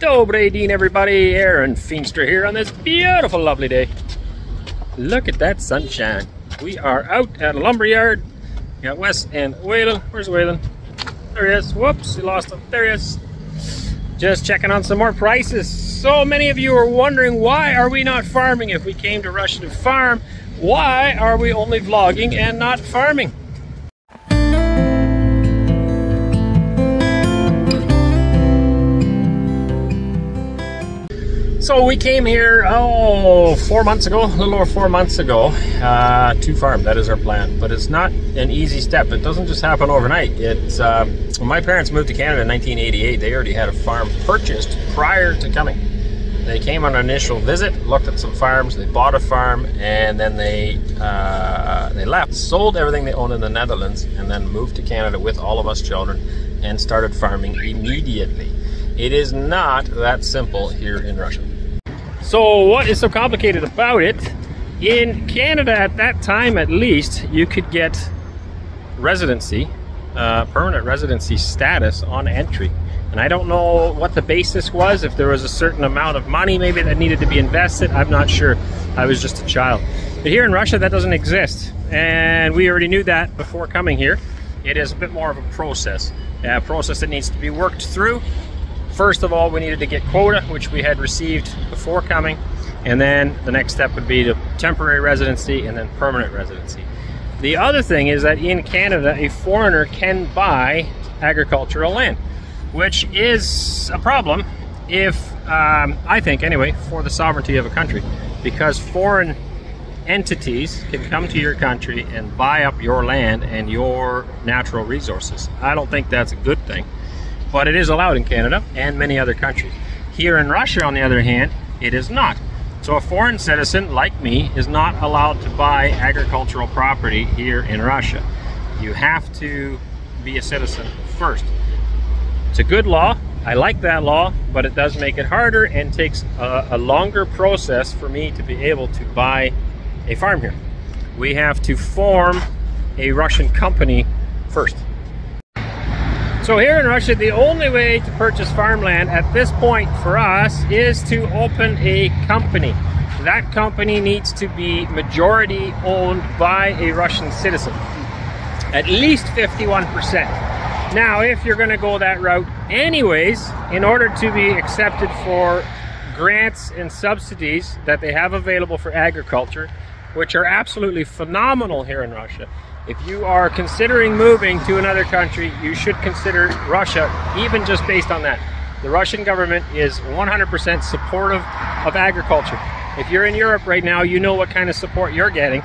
Dobre din, everybody. Arend Feenstra here on this beautiful, lovely day. Look at that sunshine. We are out at a lumberyard. We got Wes and Waylon. Where's Waylon? There he is. Whoops, we lost him. There he is. Just checking on some more prices. So many of you are wondering, why are we not farming? If we came to Russia to farm, why are we only vlogging and not farming? So we came here, 4 months ago, a little over 4 months ago, to farm. That is our plan. But it's not an easy step. It doesn't just happen overnight. It's when my parents moved to Canada in 1988, they already had a farm purchased prior to coming. They came on an initial visit, looked at some farms, they bought a farm, and then they left, sold everything they owned in the Netherlands, and then moved to Canada with all of us children and started farming immediately. It is not that simple here in Russia. So what is so complicated about it? In Canada at that time, at least, you could get residency, permanent residency status on entry. And I don't know what the basis was, if there was a certain amount of money maybe that needed to be invested. I'm not sure. I was just a child. But here in Russia, that doesn't exist. And we already knew that before coming here. It is a bit more of a process that needs to be worked through. First of all, we needed to get quota, which we had received before coming, and then the next step would be the temporary residency and then permanent residency. The other thing is that in Canada, a foreigner can buy agricultural land, which is a problem if, I think anyway, for the sovereignty of a country, because foreign entities can come to your country and buy up your land and your natural resources. I don't think that's a good thing. But it is allowed in Canada and many other countries. Here in Russia, on the other hand, it is not. So a foreign citizen like me is not allowed to buy agricultural property here in Russia. You have to be a citizen first. It's a good law. I like that law, but it does make it harder and takes a longer process for me to be able to buy a farm here. We have to form a Russian company first. So here in Russia, the only way to purchase farmland at this point for us is to open a company. That company needs to be majority owned by a Russian citizen, at least 51%. Now, if you're going to go that route anyways, in order to be accepted for grants and subsidies that they have available for agriculture, which are absolutely phenomenal here in Russia, if you are considering moving to another country, you should consider Russia, even just based on that. The Russian government is 100% supportive of agriculture. If you're in Europe right now, you know what kind of support you're getting.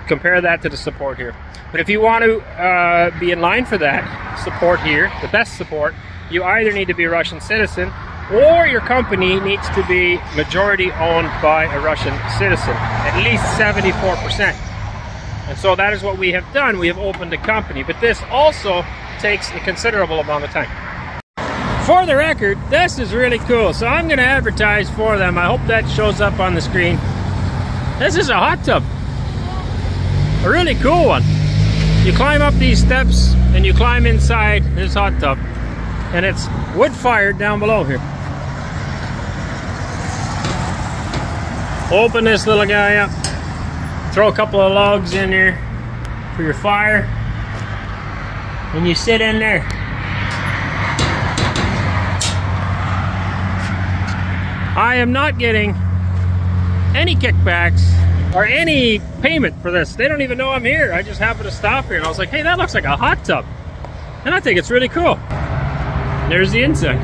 Compare that to the support here. But if you want to be in line for that support here, the best support, you either need to be a Russian citizen or your company needs to be majority owned by a Russian citizen, at least 74%. And so that is what we have done. We have opened a company, but this also takes a considerable amount of time. For the record, this is really cool. So I'm going to advertise for them. I hope that shows up on the screen. This is a hot tub. A really cool one. You climb up these steps and you climb inside this hot tub. And it's wood-fired down below here. Open this little guy up. Throw a couple of logs in there for your fire, and you sit in there. I am not getting any kickbacks or any payment for this. They don't even know I'm here. I just happened to stop here and I was like, hey, that looks like a hot tub. And I think it's really cool. There's the inside.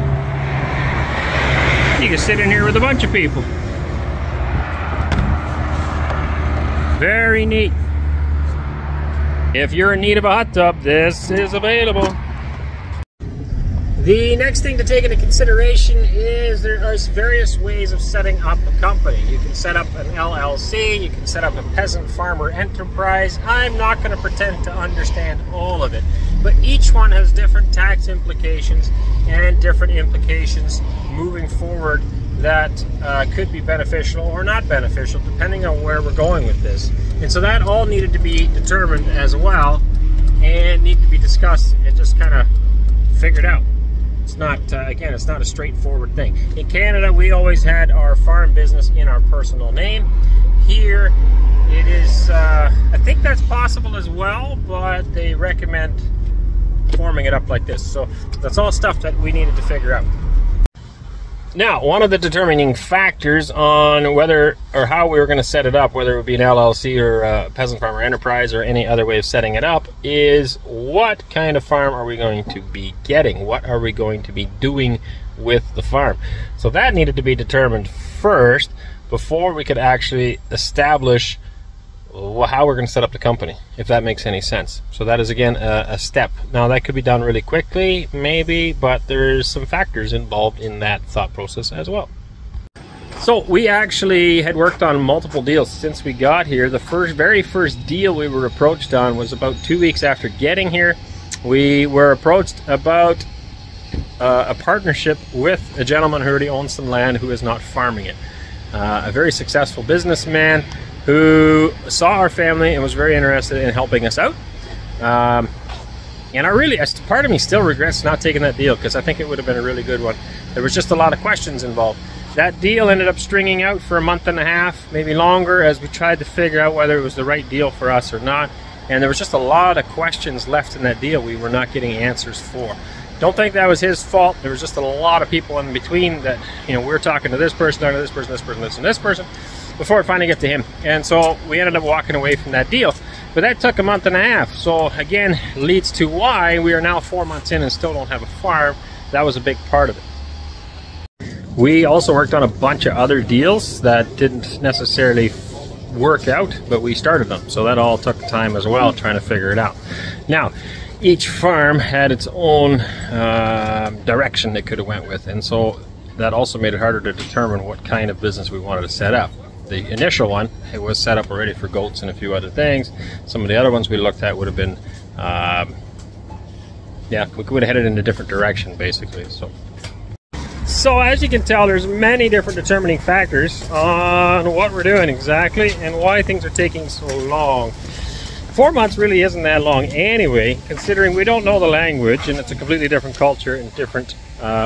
You can sit in here with a bunch of people. Very neat. If you're in need of a hot tub, this is available. The next thing to take into consideration is there are various ways of setting up a company. You can set up an LLC, you can set up a peasant farmer enterprise. I'm not going to pretend to understand all of it, but each one has different tax implications and different implications moving forward that could be beneficial or not beneficial depending on where we're going with this. And so that all needed to be determined as well and need to be discussed and just kind of figured out. It's not, again, it's not a straightforward thing. In Canada, we always had our farm business in our personal name. Here, it is, I think that's possible as well, but they recommend forming it up like this. So that's all stuff that we needed to figure out. Now, one of the determining factors on whether or how we were going to set it up, whether it would be an LLC or a peasant farmer enterprise or any other way of setting it up, is what kind of farm are we going to be getting? What are we going to be doing with the farm? So that needed to be determined first before we could actually establish how we're going to set up the company, if that makes any sense. So that is, again, a step. Now, that could be done really quickly, maybe, but there's some factors involved in that thought process as well. So we actually had worked on multiple deals since we got here. The very first deal we were approached on was about 2 weeks after getting here. We were approached about a partnership with a gentleman who already owns some land who is not farming it. A very successful businessman who saw our family and was very interested in helping us out. And part of me still regrets not taking that deal, because I think it would have been a really good one. There was just a lot of questions involved. That deal ended up stringing out for a month and a half, maybe longer, as we tried to figure out whether it was the right deal for us or not. And there was just a lot of questions left in that deal we were not getting answers for. Don't think that was his fault. There was just a lot of people in between that, you know, we were talking to this person, talking to this person, this person, this, and this person, before it finally got to him. And so we ended up walking away from that deal. But that took a month and a half. So again, leads to why we are now 4 months in and still don't have a farm. That was a big part of it. We also worked on a bunch of other deals that didn't necessarily work out, but we started them. So that all took time as well, trying to figure it out. Now, each farm had its own direction it could have went with. And so that also made it harder to determine what kind of business we wanted to set up. The initial one, it was set up already for goats and a few other things. Some of the other ones we looked at would have been, yeah, we would have headed in a different direction, basically. So as you can tell, there's many different determining factors on what we're doing exactly and why things are taking so long. 4 months really isn't that long anyway, considering we don't know the language and it's a completely different culture and different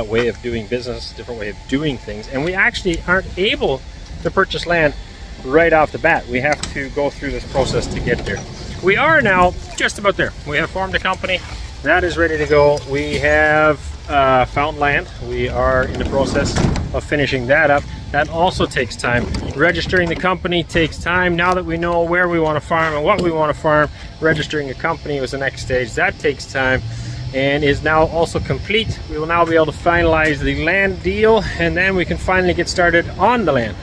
way of doing business, different way of doing things. And we actually aren't able to purchase land right off the bat. We have to go through this process to get there. We are now just about there. We have formed a company. That is ready to go. We have found land. We are in the process of finishing that up. That also takes time. Registering the company takes time. Now that we know where we want to farm and what we want to farm, registering a company was the next stage. That takes time and is now also complete. We will now be able to finalize the land deal, and then we can finally get started on the land.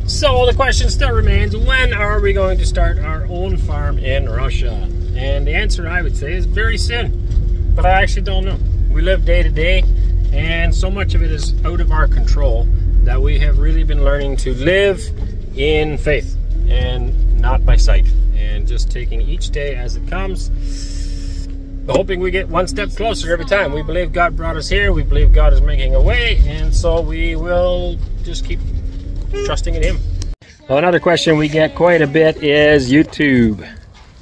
So the question still remains, when are we going to start our own farm in Russia? And the answer, I would say, is very soon. But I actually don't know. We live day to day, and so much of it is out of our control that we have really been learning to live in faith and not by sight, and just taking each day as it comes, hoping we get one step closer every time. We believe God brought us here. We believe God is making a way, and so we will just keep trusting in Him. Well, another question we get quite a bit is YouTube.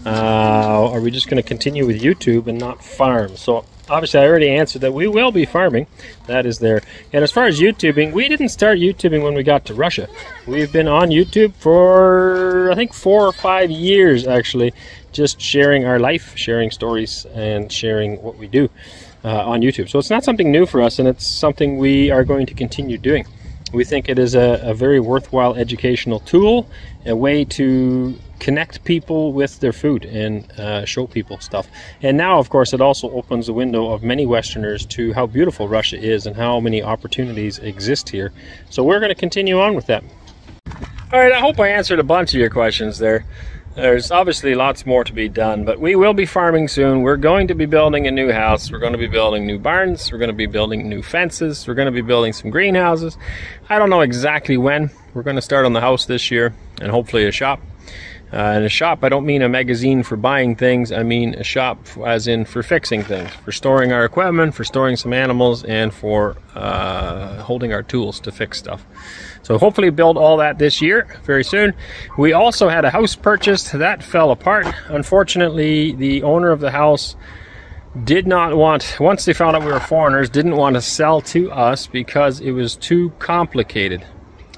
Are we just going to continue with YouTube and not farm? So obviously I already answered that we will be farming. That is there. And as far as YouTubing, we didn't start YouTubing when we got to Russia. We've been on YouTube for I think 4 or 5 years actually, just sharing our life, sharing stories, and sharing what we do on YouTube. So it's not something new for us, and it's something we are going to continue doing. We think it is a very worthwhile educational tool, a way to connect people with their food and show people stuff. And now, of course, it also opens the window of many Westerners to how beautiful Russia is and how many opportunities exist here. So we're going to continue on with that. All right, I hope I answered a bunch of your questions there. There's obviously lots more to be done, but we will be farming soon. We're going to be building a new house. We're going to be building new barns. We're going to be building new fences. We're going to be building some greenhouses. I don't know exactly when. We're going to start on the house this year and hopefully a shop. And a shop, I don't mean a magazine for buying things. I mean a shop as in for fixing things, for storing our equipment, for storing some animals, and for holding our tools to fix stuff. So hopefully build all that this year, very soon. We also had a house purchased. That fell apart. Unfortunately, the owner of the house did not want, once they found out we were foreigners, didn't want to sell to us because it was too complicated.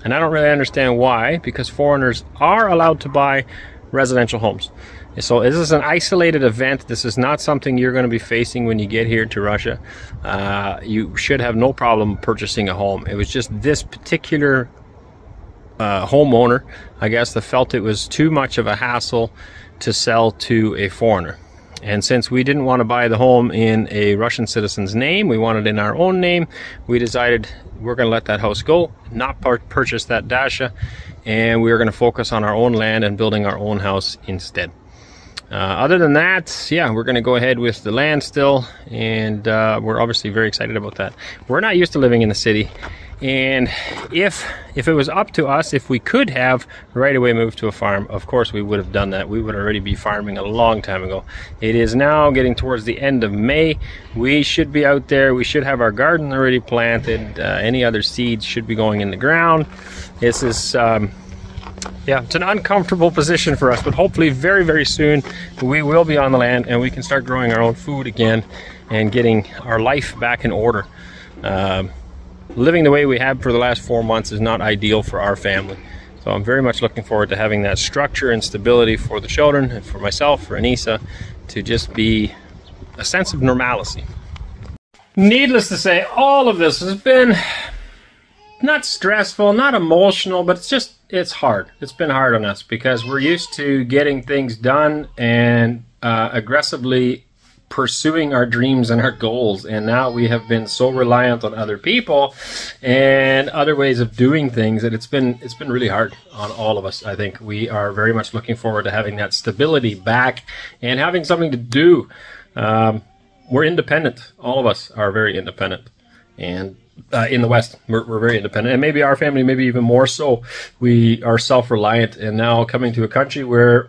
And I don't really understand why, because foreigners are allowed to buy residential homes. So this is an isolated event. This is not something you're going to be facing when you get here to Russia. You should have no problem purchasing a home. It was just this particular homeowner, I guess, that felt it was too much of a hassle to sell to a foreigner. And since we didn't want to buy the home in a Russian citizen's name, we wanted it in our own name, we decided we're going to let that house go, not purchase that dacha, and we were going to focus on our own land and building our own house instead. Other than that, yeah, we're going to go ahead with the land still, and we're obviously very excited about that. We're not used to living in the city, and if it was up to us, if we could have right away moved to a farm, of course we would have done that. We would already be farming a long time ago. It is now getting towards the end of May. We should be out there. We should have our garden already planted. Any other seeds should be going in the ground. This is yeah, it's an uncomfortable position for us, but hopefully very, very soon we will be on the land and we can start growing our own food again and getting our life back in order. Living the way we have for the last 4 months is not ideal for our family. So I'm very much looking forward to having that structure and stability for the children and for myself, for Anneesa, to just be a sense of normalcy. Needless to say, all of this has been not stressful, not emotional, but it's hard. It's been hard on us because we're used to getting things done and aggressively pursuing our dreams and our goals, and now we have been so reliant on other people and other ways of doing things that it's been really hard on all of us. I think we are very much looking forward to having that stability back and having something to do. We're independent. All of us are very independent, and in the West, we're very independent, and maybe our family, maybe even more so. We are self-reliant, and now coming to a country where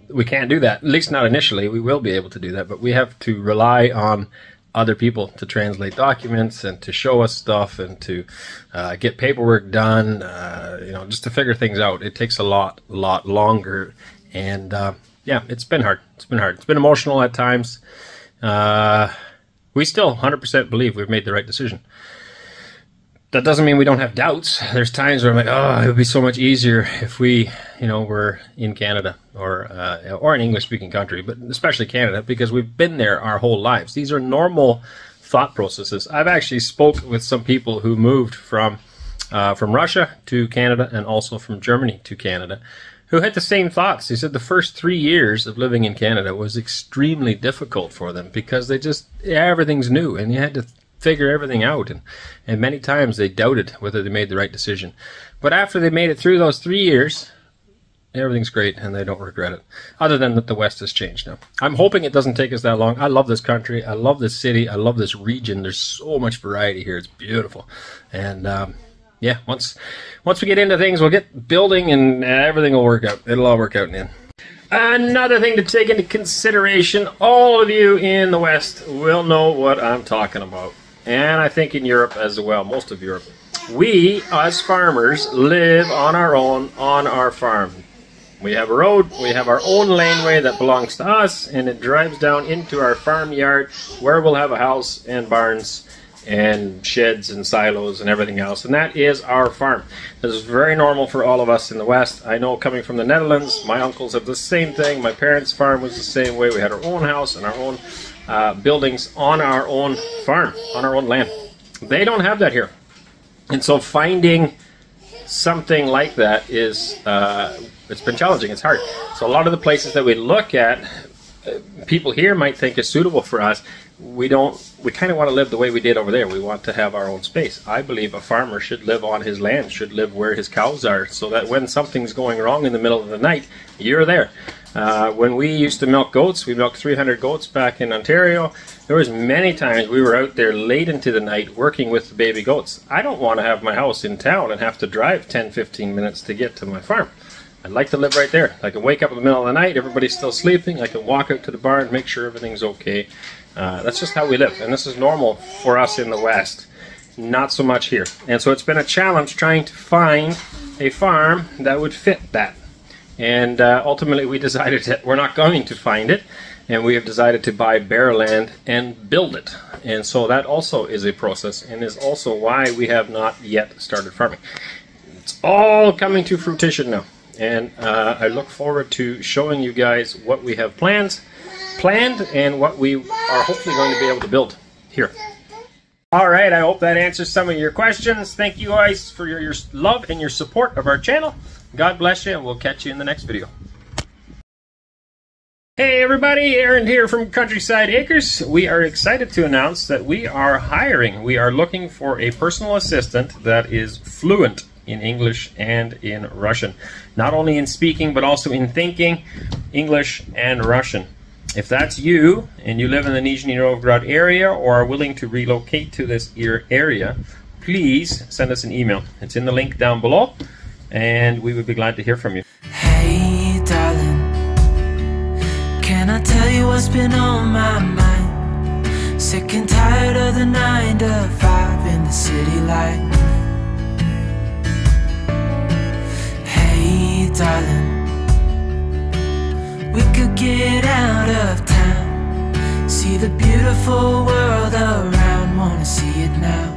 we can't do that, at least not initially. We will be able to do that, but we have to rely on other people to translate documents and to show us stuff and to get paperwork done, you know, just to figure things out. It takes a lot longer, and yeah, it's been hard. It's been hard. It's been emotional at times. We still 100% believe we've made the right decision. That doesn't mean we don't have doubts. There's times where I'm like, oh, it would be so much easier if we, you know, were in Canada or an English-speaking country, but especially Canada, because we've been there our whole lives. These are normal thought processes. I've actually spoke with some people who moved from Russia to Canada and also from Germany to Canada, who had the same thoughts. They said the first 3 years of living in Canada was extremely difficult for them because everything's new and you had to figure everything out, and many times they doubted whether they made the right decision. But after they made it through those 3 years, everything's great and they don't regret it, other than that the West has changed now. I'm hoping it doesn't take us that long. I love this country, I love this city, I love this region. There's so much variety here. It's beautiful, and yeah, once we get into things, we'll get building and everything will work out. It'll all work out in the end. Another thing to take into consideration, all of you in the West will know what I'm talking about. And I think in Europe as well, most of Europe. We, as farmers, live on our own, on our farm. We have a road, we have our own laneway that belongs to us, and it drives down into our farmyard where we'll have a house and barns and sheds and silos and everything else, and that is our farm. This is very normal for all of us in the West. I know, coming from the Netherlands, my uncles have the same thing. My parents' farm was the same way. We had our own house and our own buildings on our own farm, on our own land. They don't have that here, and so finding something like that is it's been challenging. It's hard. So a lot of the places that we look at, people here might think is suitable for us. We kind of want to live the way we did over there. We want to have our own space. I believe a farmer should live on his land, should live where his cows are, so that when something's going wrong in the middle of the night, you're there. When we used to milk goats, we milked 300 goats back in Ontario. There was many times we were out there late into the night working with the baby goats. I don't want to have my house in town and have to drive 10-15 minutes to get to my farm. I'd like to live right there. I can wake up in the middle of the night, everybody's still sleeping, I can walk out to the barn, make sure everything's okay. That's just how we live, and this is normal for us in the West. Not so much here. And so it's been a challenge trying to find a farm that would fit that. And ultimately we decided that we're not going to find it. and we have decided to buy bare land and build it. And so that also is a process, and is also why we have not yet started farming. It's all coming to fruition now, and I look forward to showing you guys what we have planned and what we are hopefully going to be able to build here. All right, I hope that answers some of your questions. Thank you guys for your love and your support of our channel. God bless you, and we'll catch you in the next video. Hey everybody, Arend here from Countryside Acres. We are excited to announce that we are hiring. We are looking for a personal assistant that is fluent in English and in Russian. Not only in speaking, but also in thinking English and Russian. If that's you, and you live in the Nizhny Novgorod area or are willing to relocate to this area, please send us an email. It's in the link down below, and we would be glad to hear from you. Hey darling, can I tell you what's been on my mind? Sick and tired of the 9 to 5 in the city life. Hey darling, we could get out of town, see the beautiful world around, wanna see it now.